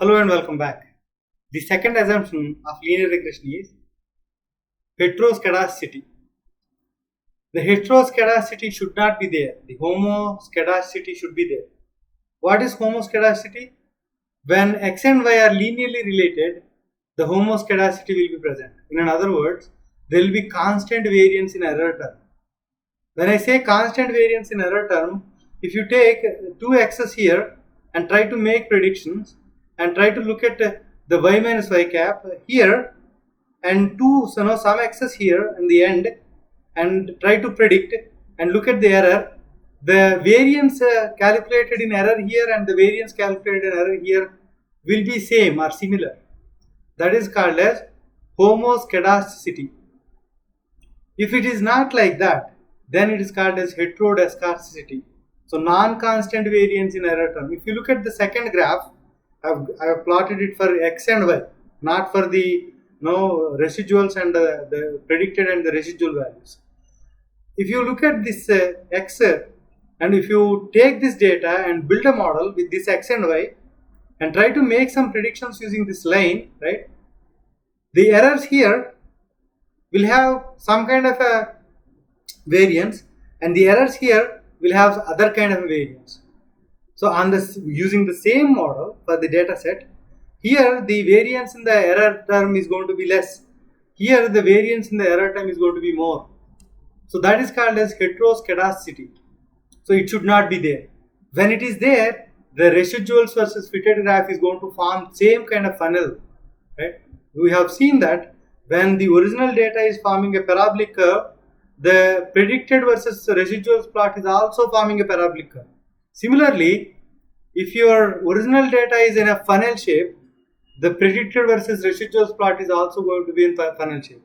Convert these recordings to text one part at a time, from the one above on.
Hello and welcome back. The second assumption of linear regression is heteroskedasticity. The heteroskedasticity should not be there. The homoskedasticity should be there. What is homoskedasticity? When x and y are linearly related, the homoskedasticity will be present. In other words, there will be constant variance in error term. When I say constant variance in error term, if you take two x's here and try to make predictions and try to look at the y minus y cap here and some x's here in the end and try to predict and look at the error, the variance calculated in error here and the variance calculated in error here will be same or similar. That is called as homoskedasticity. If it is not like that, then it is called as heteroskedasticity. So non-constant variance in error term. If you look at the second graph, I have plotted it for x and y, not for the residuals and the predicted and the residual values. If you look at this x and if you take this data and build a model with this x and y and try to make some predictions using this line, right? The errors here will have some kind of a variance and the errors here will have other kind of a variance. So on this, using the same model for the data set, here the variance in the error term is going to be less. Here the variance in the error term is going to be more. So that is called as heteroskedasticity. So it should not be there. When it is there, the residuals versus fitted graph is going to form same kind of funnel. Right? We have seen that when the original data is forming a parabolic curve, the predicted versus residuals plot is also forming a parabolic curve. Similarly, if your original data is in a funnel shape, the predicted versus residuals plot is also going to be in funnel shape.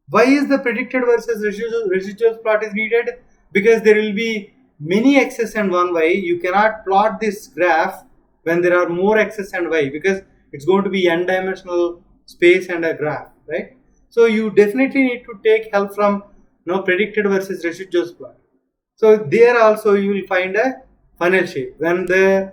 Why is the predicted versus residuals plot is needed? Because there will be many x's and one y. You cannot plot this graph when there are more x's and y because it's going to be n-dimensional space and a graph, right? So you definitely need to take help from predicted versus residuals plot. So there also you will find a funnel shape. When the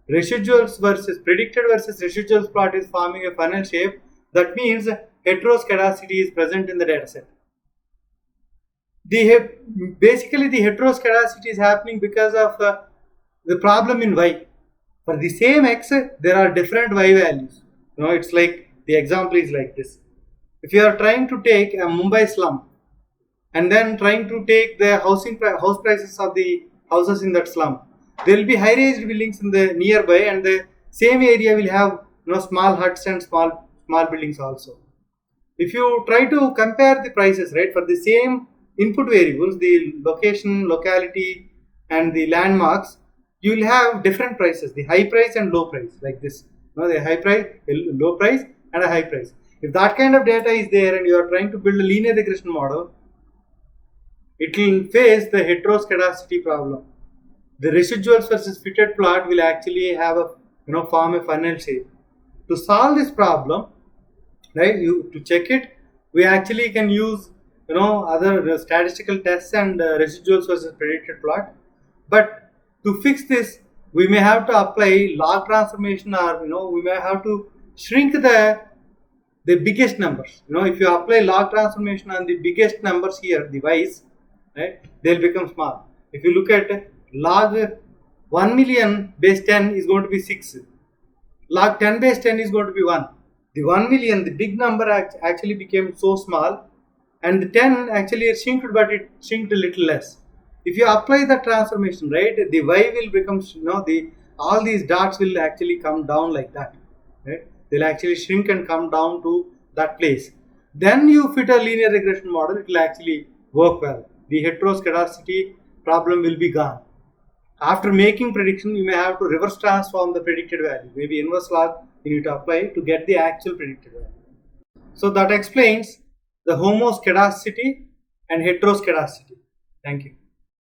residuals versus predicted versus residuals plot is forming a funnel shape, that means heteroskedasticity is present in the dataset. Basically the heteroskedasticity is happening because of the problem in y. For the same x, there are different y values. It's like the example is like this. If you are trying to take a Mumbai slum and then trying to take the house prices of the houses in that slum, there will be high-raised buildings in the nearby, and the same area will have small huts and small buildings also. If you try to compare the prices, right, for the same input variables, the location, locality, and the landmarks, you will have different prices, the high price and low price, like this. The high price, low price, and a high price. If that kind of data is there and you are trying to build a linear regression model, it will face the heteroskedasticity problem. The residuals versus fitted plot will actually have a form a funnel shape. To solve this problem, right, to check it, we actually can use other statistical tests and residuals versus predicted plot. But to fix this, we may have to apply log transformation, or we may have to shrink the biggest numbers. If you apply log transformation on the biggest numbers here, the y's, right, they'll become small. If you look at log 1 million base 10 is going to be 6. Log 10 base 10 is going to be 1. The 1 million, the big number actually became so small, and the 10 actually shrunk, but it shrunk a little less. If you apply the transformation, right, the y will become, all these dots will actually come down like that. Right? They'll actually shrink and come down to that place. Then you fit a linear regression model, it will actually work well. The heteroskedasticity problem will be gone. After making prediction, you may have to reverse transform the predicted value. Maybe inverse log you need to apply to get the actual predicted value. So that explains the homoskedasticity and heteroskedasticity. Thank you.